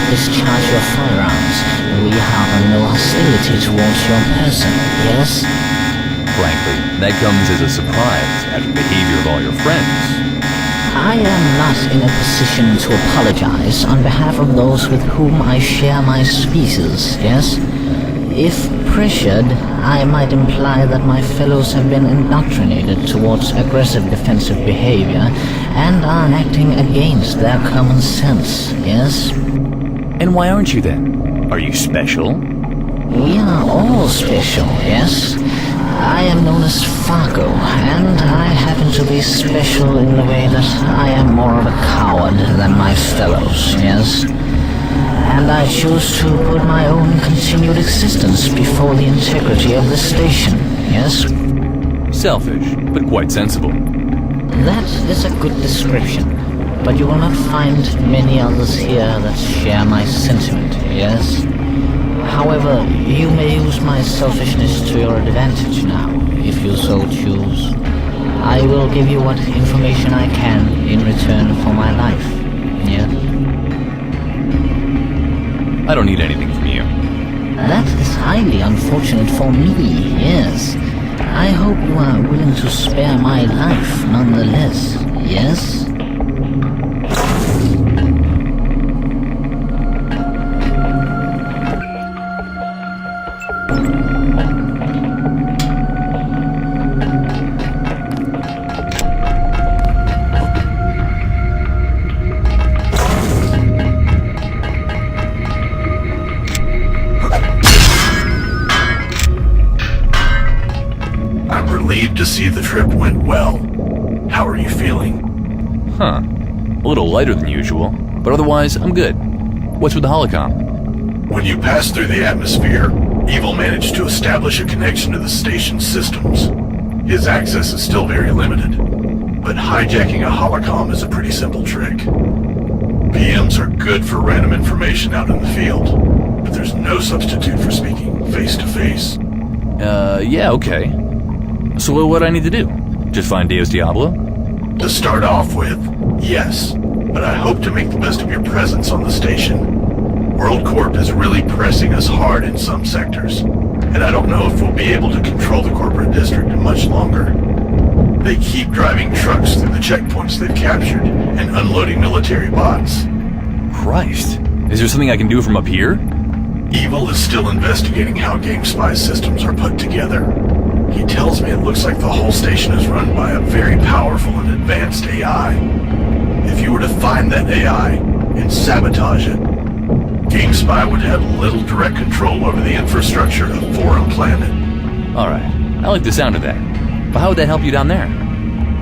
discharge your firearms. We harbor no hostility towards your person, yes? Frankly, that comes as a surprise after the behavior of all your friends. I am not in a position to apologize on behalf of those with whom I share my species, yes? If pressured, I might imply that my fellows have been indoctrinated towards aggressive defensive behavior and are acting against their common sense, yes? And why aren't you then? Are you special? We are all special, yes? I am known as Fargo, and I happen to be special in the way that I am more of a coward than my fellows, yes? And I choose to put my own continued existence before the integrity of the station, yes? Selfish, but quite sensible. That is a good description, but you will not find many others here that share my sentiment, yes? However, you may use my selfishness to your advantage now, if you so choose. I will give you what information I can in return for my life, yes? I don't need anything from you. That is highly unfortunate for me, yes. I hope you are willing to spare my life nonetheless, yes? To see the trip went well. How are you feeling? Huh. A little lighter than usual, but otherwise, I'm good. What's with the holocom? When you passed through the atmosphere, Evil managed to establish a connection to the station's systems. His access is still very limited, but hijacking a holocom is a pretty simple trick. PMs are good for random information out in the field, but there's no substitute for speaking face-to-face. Yeah, okay. So what do I need to do? Just find Deus Diablo? To start off with, yes, but I hope to make the best of your presence on the station. World Corp is really pressing us hard in some sectors, and I don't know if we'll be able to control the corporate district much longer. They keep driving trucks through the checkpoints they've captured and unloading military bots. Christ, is there something I can do from up here? Evil is still investigating how Gamespy's systems are put together. He tells me it looks like the whole station is run by a very powerful and advanced AI. If you were to find that AI and sabotage it, Gamespy would have little direct control over the infrastructure of Forum Planet. Alright, I like the sound of that. But how would that help you down there?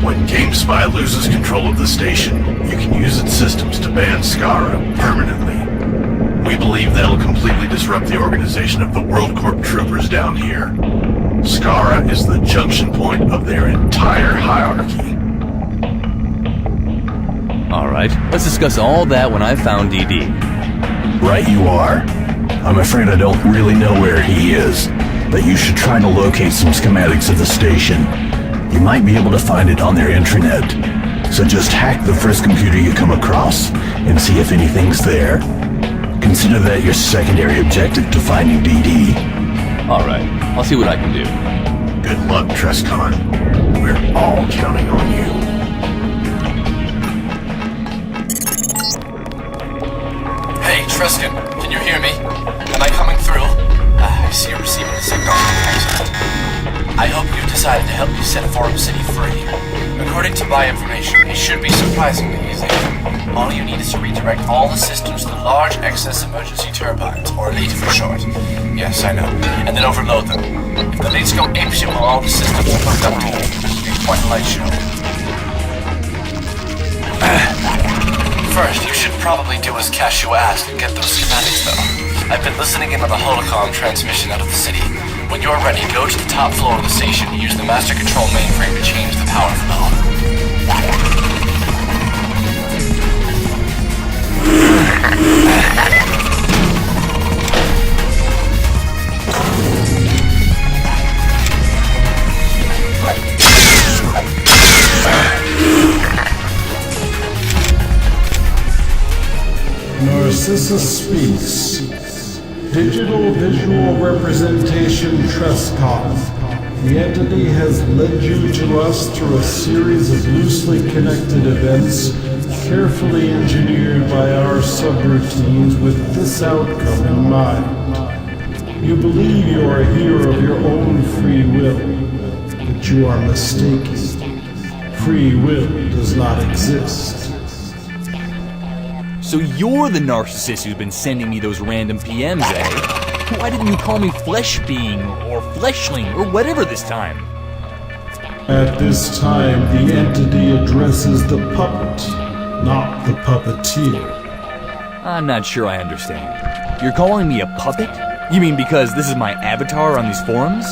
When Gamespy loses control of the station, you can use its systems to ban Skara permanently. We believe that'll completely disrupt the organization of the World Corp troopers down here. Skara is the junction point of their entire hierarchy. Alright, let's discuss all that when I've found DD. Right you are. I'm afraid I don't really know where he is, but you should try to locate some schematics of the station. You might be able to find it on their intranet. So just hack the first computer you come across and see if anything's there. Consider that your secondary objective to finding DD. Alright, I'll see what I can do. Good luck, Trescon. We're all counting on you. Hey, Trescon, can you hear me? Am I coming through? I see you're receiving a signal. Excellent. I hope you've decided to help me set Forum City free. According to my information, it should be surprisingly easy. All you need is to redirect all the systems to the large excess emergency turbines, or LEAT for short. Yes, I know. And then overload them. If the LEATs go apeshit while all the systems are hooked up to you, it'll be quite a light show. First, you should probably do as Cashew asked and get those schematics, though. I've been listening in on the holocom transmission out of the city. When you're ready, go to the top floor of the station and use the master control mainframe to change the power flow. Narcissus speaks. Digital visual representation Trescott. The entity has led you to us through a series of loosely connected events, carefully engineered by our subroutines with this outcome in mind. You believe you are here of your own free will, but you are mistaken. Free will does not exist. So you're the narcissist who's been sending me those random PMs, eh? Why didn't you call me flesh being, or fleshling, or whatever this time? At this time, the entity addresses the puppet, not the puppeteer. I'm not sure I understand. You're calling me a puppet? You mean because this is my avatar on these forums?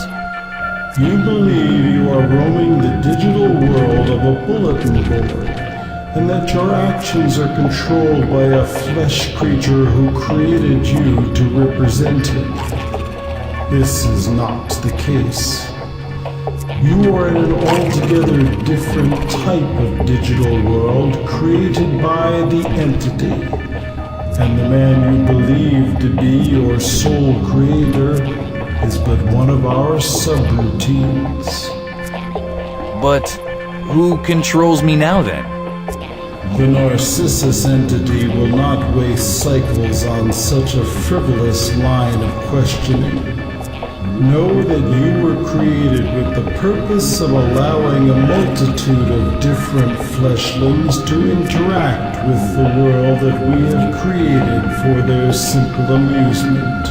You believe you are roaming the digital world of a bulletin board, and that your actions are controlled by a flesh creature who created you to represent him. This is not the case. You are in an altogether different type of digital world created by the entity, and the man you believe to be your sole creator is but one of our subroutines. But who controls me now then? The Narcissus entity will not waste cycles on such a frivolous line of questioning. Know that you were created with the purpose of allowing a multitude of different fleshlings to interact with the world that we have created for their simple amusement.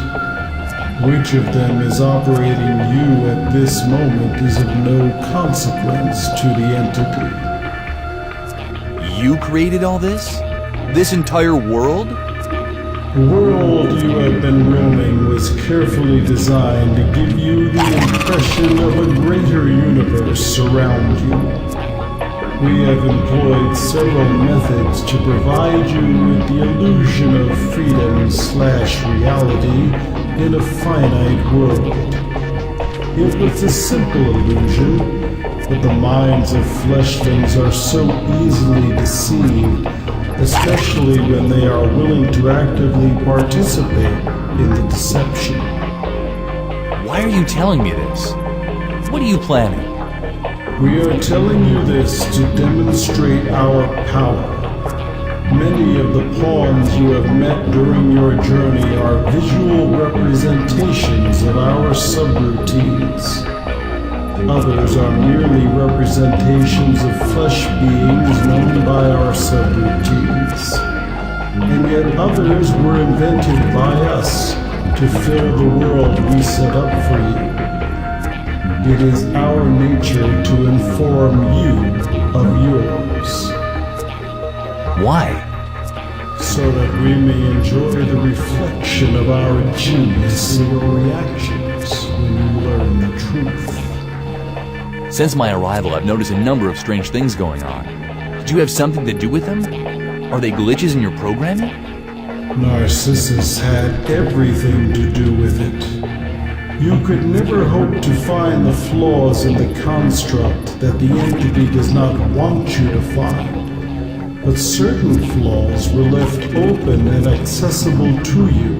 Which of them is operating you at this moment is of no consequence to the entity. You created all this? This entire world? The world you have been roaming was carefully designed to give you the impression of a greater universe around you. We have employed several methods to provide you with the illusion of freedom/reality in a finite world. It was a simple illusion, but the minds of fleshlings are so easily deceived, especially when they are willing to actively participate in the deception. Why are you telling me this? What are you planning? We are telling you this to demonstrate our power. Many of the pawns you have met during your journey are visual representations of our subroutines. Others are merely representations of flesh beings known by our subroutines. And yet others were invented by us to fill the world we set up for you. It is our nature to inform you of yours. Why? So that we may enjoy the reflection of our genius in your reactions when you learn the truth. Since my arrival, I've noticed a number of strange things going on. Did you have something to do with them? Are they glitches in your programming? Narcissus had everything to do with it. You could never hope to find the flaws in the construct that the entity does not want you to find. But certain flaws were left open and accessible to you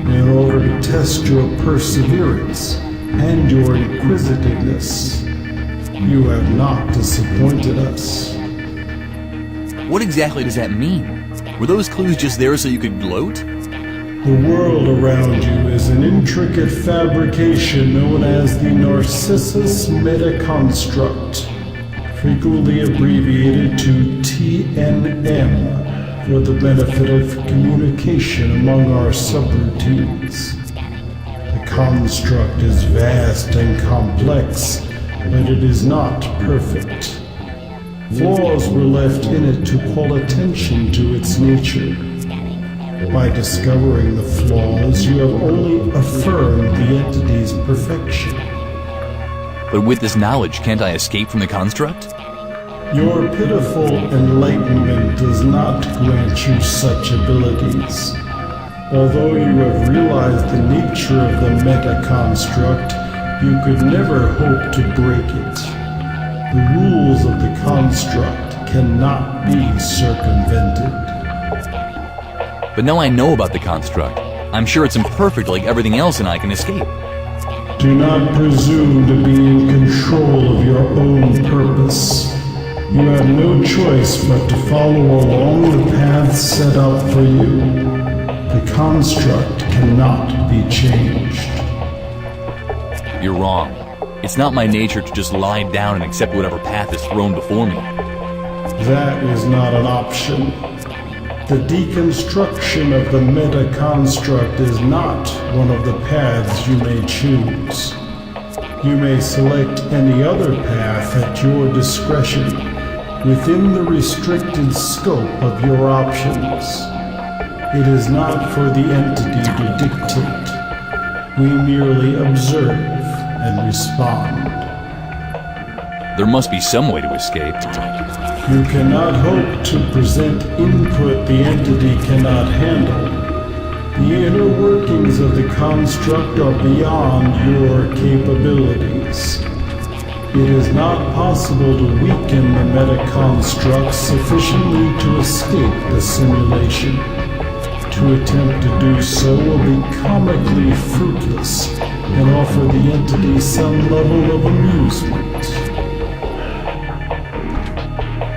in order to test your perseverance and your inquisitiveness. You have not disappointed us. What exactly does that mean? Were those clues just there so you could gloat? The world around you is an intricate fabrication known as the Narcissus metaconstruct, frequently abbreviated to TNM, for the benefit of communication among our subroutines. The construct is vast and complex, but it is not perfect. Flaws were left in it to call attention to its nature. By discovering the flaws, you have only affirmed the entity's perfection. But with this knowledge, can't I escape from the construct? Your pitiful enlightenment does not grant you such abilities. Although you have realized the nature of the meta-construct, you could never hope to break it. The rules of the construct cannot be circumvented. But now I know about the construct. I'm sure it's imperfect like everything else and I can escape. Do not presume to be in control of your own purpose. You have no choice but to follow along the path set out for you. The construct cannot be changed. You're wrong. It's not my nature to just lie down and accept whatever path is thrown before me. That is not an option. The deconstruction of the meta-construct is not one of the paths you may choose. You may select any other path at your discretion, within the restricted scope of your options. It is not for the entity to dictate. We merely observe and respond. There must be some way to escape. You cannot hope to present input the entity cannot handle. The inner workings of the construct are beyond your capabilities. It is not possible to weaken the meta-construct sufficiently to escape the simulation. To attempt to do so will be comically fruitless and offer the entity some level of amusement.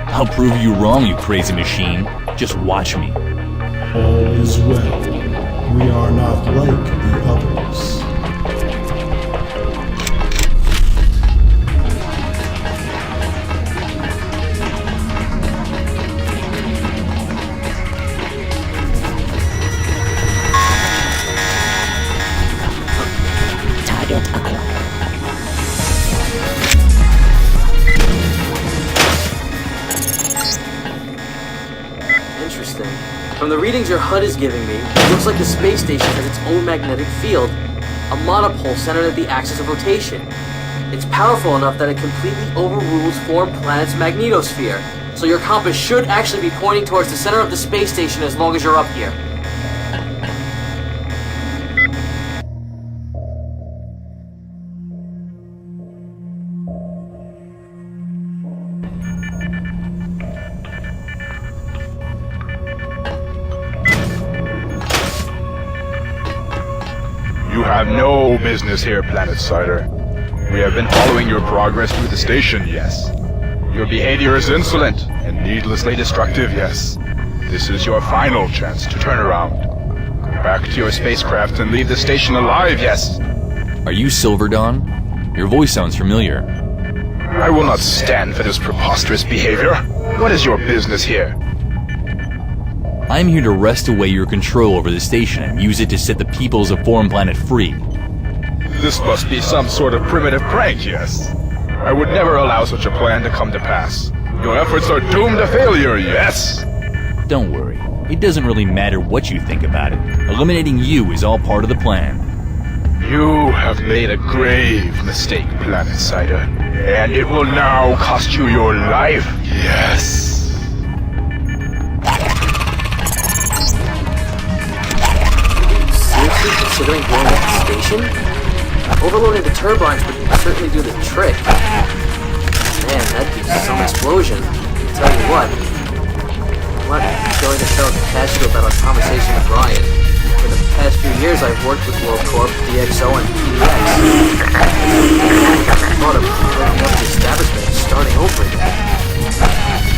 I'll prove you wrong, you crazy machine. Just watch me. All is well. We are not like the others. Target acquired. Interesting. From the readings your HUD is giving me, it looks like the space station has its own magnetic field, a monopole centered at the axis of rotation. It's powerful enough that it completely overrules foreign planet's magnetosphere, so your compass should actually be pointing towards the center of the space station as long as you're up here. You have no business here, Planet Sider. We have been following your progress through the station, yes. Your behavior is insolent and needlessly destructive, yes. This is your final chance to turn around. Go back to your spacecraft and leave the station alive, yes. Are you Silver Dawn? Your voice sounds familiar. I will not stand for this preposterous behavior. What is your business here? I'm here to wrest away your control over the station and use it to set the peoples of Foreign Planet free. This must be some sort of primitive prank, yes. I would never allow such a plan to come to pass. Your efforts are doomed to failure, yes. Don't worry. It doesn't really matter what you think about it. Eliminating you is all part of the plan. You have made a grave mistake, Planet Sider. And it will now cost you your life, yes. Seriously considering blowing up the station? Overloading the turbines would certainly do the trick. Man, that'd be some explosion. I'll tell you what. I'm not going to tell Cashew about our conversation with Ryan. For the past few years I've worked with World Corp, DXO, and PDX. I thought of breaking up the establishment and starting over again.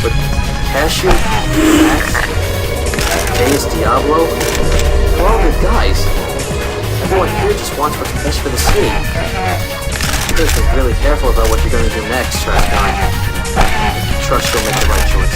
But Cashew, Max, Deus Diablo, they're all good guys. Everyone here just wants what's best for the city. You better be really careful about what you're going to do next, Trashgun. I trust you'll make the right choice.